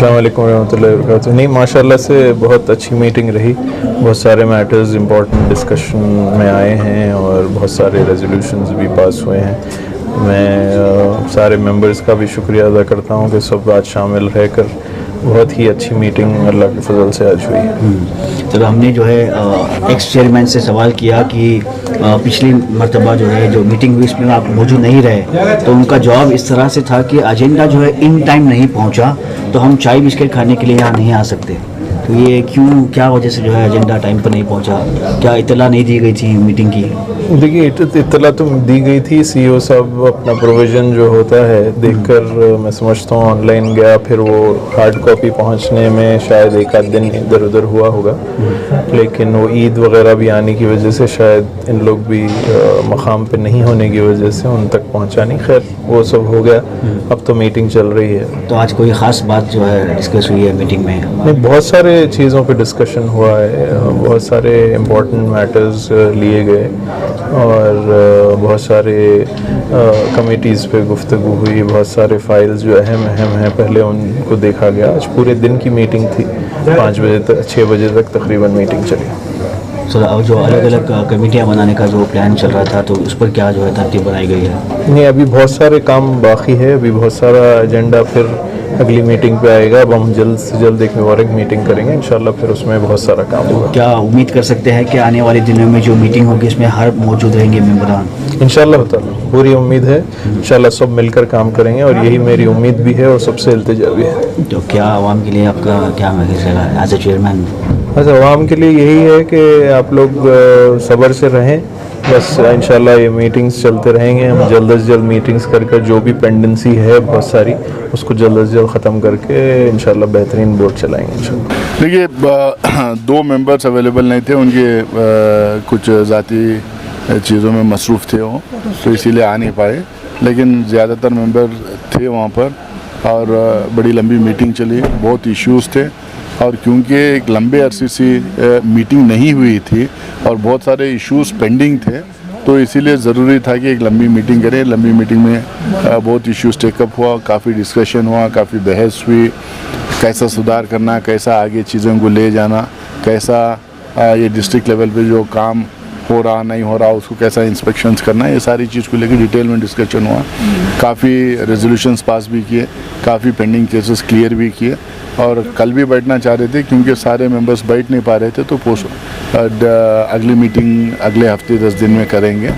अस्सलाम वालेकुम रहमतुल्लाहि व बरकातुहू। नहीं, माशाल्लाह से बहुत अच्छी मीटिंग रही। बहुत सारे मैटर्स इंपॉर्टेंट डिस्कशन में आए हैं और बहुत सारे रेजोल्यूशंस भी पास हुए हैं। मैं सारे मेंबर्स का भी शुक्रिया अदा करता हूँ कि सब आज शामिल रहकर बहुत ही अच्छी मीटिंग अल्लाह के फजल से आज हुई। चलो, हमने जो है एक्स चेयरमैन से सवाल किया कि पिछली मरतबा जो है जो मीटिंग हुई इसमें आप मौजूद नहीं रहे, तो उनका जवाब इस तरह से था कि एजेंडा जो है इन टाइम नहीं पहुंचा, तो हम चाय बिस्किट खाने के लिए यहाँ नहीं आ सकते। तो ये क्यों, क्या वजह से जो है एजेंडा टाइम पर नहीं पहुंचा? क्या इतला नहीं दी गई थी मीटिंग की? देखिए, इतला तो दी गई थी। सीईओ साहब अपना प्रोविज़न जो होता है देखकर मैं समझता हूँ ऑनलाइन गया, फिर वो हार्ड कॉपी पहुँचने में शायद एक आध दिन इधर उधर हुआ होगा, लेकिन वो ईद वगैरह भी आने की वजह से शायद इन लोग भी मकाम पे नहीं होने की वजह से उन तक पहुँचा नहीं। खैर, वो सब हो गया, अब तो मीटिंग चल रही है। तो आज कोई ख़ास बात जो है डिस्कस हुई है मीटिंग में? नहीं, बहुत सारे चीज़ों पे डिस्कशन हुआ है, बहुत सारे इम्पोर्टेंट मैटर्स लिए गए और बहुत सारे कमिटीज़ पे गुफ्तगू हुई। बहुत सारे फाइल्स जो अहम हैं पहले उनको देखा गया। आज पूरे दिन की मीटिंग थी, 5 बजे तक 6 बजे तक तकरीबन मीटिंग चली। सर, और जो अलग अलग कमेटियाँ बनाने का जो प्लान चल रहा था, तो उस पर क्या जो है तरतीब बनाई गई है? नहीं, अभी बहुत सारे काम बाकी है, अभी बहुत सारा एजेंडा फिर अगली मीटिंग पे आएगा। अब हम जल्द से जल्द एक मुबारक मीटिंग करेंगे इंशाल्लाह, फिर उसमें बहुत सारा काम होगा। क्या उम्मीद कर सकते हैं कि आने वाले दिनों में जो मीटिंग होगी इसमें हर मौजूद रहेंगे मेंबरान? इंशाल्लाह ताला पूरी उम्मीद है, इंशाल्लाह सब मिलकर काम करेंगे और यही मेरी उम्मीद भी है और सबसे इल्तिजा भी है। तो क्या आवाम के लिए आपका क्या मैसेज है एज ए चेयरमैन? बस आवाम के लिए यही है कि आप लोग सब्र से रहें। बस इंशाल्लाह ये मीटिंग्स चलते रहेंगे। हम जल्द से जल्द मीटिंग्स करके जो भी पेंडेंसी है बहुत सारी, उसको जल्द से जल्द ख़त्म करके इंशाल्लाह बेहतरीन बोर्ड चलाएंगे इंशाल्लाह। देखिए, 2 मेंबर्स अवेलेबल नहीं थे, उनके कुछ ज़ाती चीज़ों में मसरूफ़ थे वो, तो इसीलिए आ नहीं पाए। लेकिन ज़्यादातर मेंबर थे वहाँ पर और बड़ी लंबी मीटिंग चली, बहुत इश्यूज़ थे। और क्योंकि एक लंबे अरसे से मीटिंग नहीं हुई थी और बहुत सारे इश्यूज़ पेंडिंग थे, तो इसीलिए ज़रूरी था कि एक लंबी मीटिंग करें। लंबी मीटिंग में बहुत इश्यूज़ टेकअप हुआ, काफ़ी डिस्कशन हुआ, काफ़ी बहस हुई, कैसा सुधार करना, कैसा आगे चीज़ों को ले जाना, कैसा ये डिस्ट्रिक्ट लेवल पे जो काम हो रहा नहीं हो रहा उसको कैसा इंस्पेक्शंस करना, ये सारी चीज़ को लेकर डिटेल में डिस्कशन हुआ। काफ़ी रेजोल्यूशंस पास भी किए, काफ़ी पेंडिंग केसेस क्लियर भी किए और कल भी बैठना चाह रहे थे, क्योंकि सारे मेंबर्स बैठ नहीं पा रहे थे, तो अगली मीटिंग अगले हफ्ते 10 दिन में करेंगे।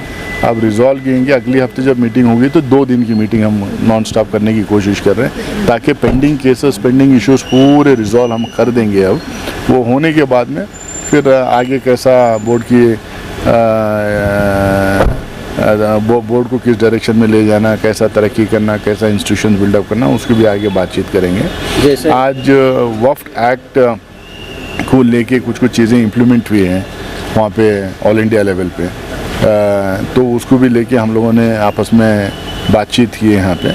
अब रिजॉल्व किएंगे, अगले हफ्ते जब मीटिंग होगी तो 2 दिन की मीटिंग हम नॉन स्टॉप करने की कोशिश कर रहे हैं, ताकि पेंडिंग केसेस, पेंडिंग इश्यूज़ पूरे रिजॉल्व हम कर देंगे। अब वो होने के बाद में फिर आगे कैसा बोर्ड की बोर्ड को किस डायरेक्शन में ले जाना, कैसा तरक्की करना, कैसा इंस्टीट्यूशन बिल्डअप करना, उसकी भी आगे बातचीत करेंगे। आज वफ्द एक्ट को लेके कुछ चीज़ें इम्प्लीमेंट हुई हैं वहाँ पे ऑल इंडिया लेवल पे, तो उसको भी लेके हम लोगों ने आपस में बातचीत की है यहाँ पे।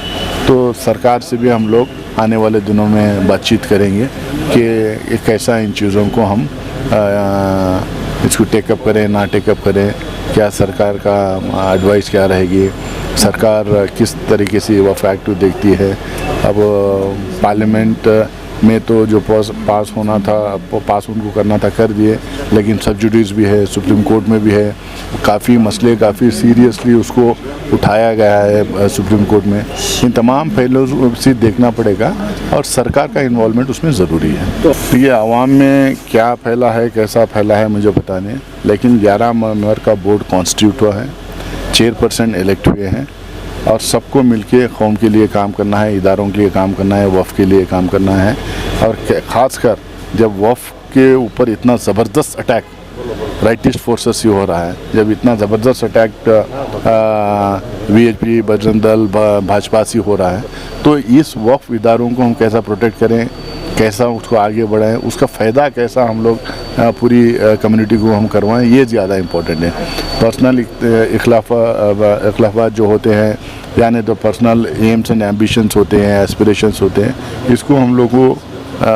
तो सरकार से भी हम लोग आने वाले दिनों में बातचीत करेंगे कि कैसा इन चीज़ों को हम इसको टेकअप करें, ना टेकअप करें, क्या सरकार का एडवाइस क्या रहेगी, सरकार किस तरीके से वफ़ एक्ट को देखती है। अब पार्लियामेंट में तो जो पास होना था, पास उनको करना था कर दिए, लेकिन सब्सिडीज़ भी है, सुप्रीम कोर्ट में भी है, काफ़ी मसले काफ़ी सीरियसली उसको उठाया गया है सुप्रीम कोर्ट में। इन तमाम पहलुओं से देखना पड़ेगा और सरकार का इन्वॉल्वमेंट उसमें ज़रूरी है। तो ये आवाम में क्या फैला है, कैसा फैला है मुझे पता नहीं, लेकिन 11 मेंबर का बोर्ड कॉन्स्टिट्यूट हुआ है, चेयरपर्सन इलेक्ट हुए हैं और सबको मिलके कौम के लिए काम करना है, इदारों के लिए काम करना है, वफ़ के लिए काम करना है। और ख़ासकर जब वफ़ के ऊपर इतना ज़बरदस्त अटैक राइटिस्ट फोर्सेस से हो रहा है, जब इतना ज़बरदस्त अटैक वीएचपी, बजरंग दल, भाजपा से हो रहा है, तो इस वफ़ इदारों को हम कैसा प्रोटेक्ट करें, कैसा उसको आगे बढ़ाएं, उसका फ़ायदा कैसा हम लोग पूरी कम्युनिटी को हम करवाएं, ये ज़्यादा इम्पोर्टेंट है। पर्सनल इख्लाफात जो होते हैं, यानी तो पर्सनल एम्स एंड एम्बिशंस होते हैं, एस्पिरेशंस होते हैं, इसको हम लोग को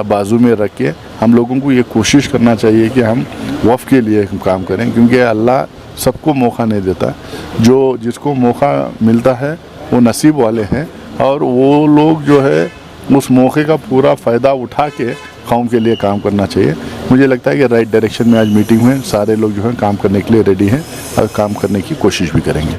बाजू में रख के हम लोगों को ये कोशिश करना चाहिए कि हम वफ़ के लिए काम करें, क्योंकि अल्लाह सबको मौका नहीं देता। जो जिसको मौका मिलता है वो नसीब वाले हैं और वो लोग जो है उस मौके का पूरा फ़ायदा उठा के कौम के लिए काम करना चाहिए। मुझे लगता है कि राइट डायरेक्शन में आज मीटिंग हुई, सारे लोग जो हैं काम करने के लिए रेडी हैं और काम करने की कोशिश भी करेंगे।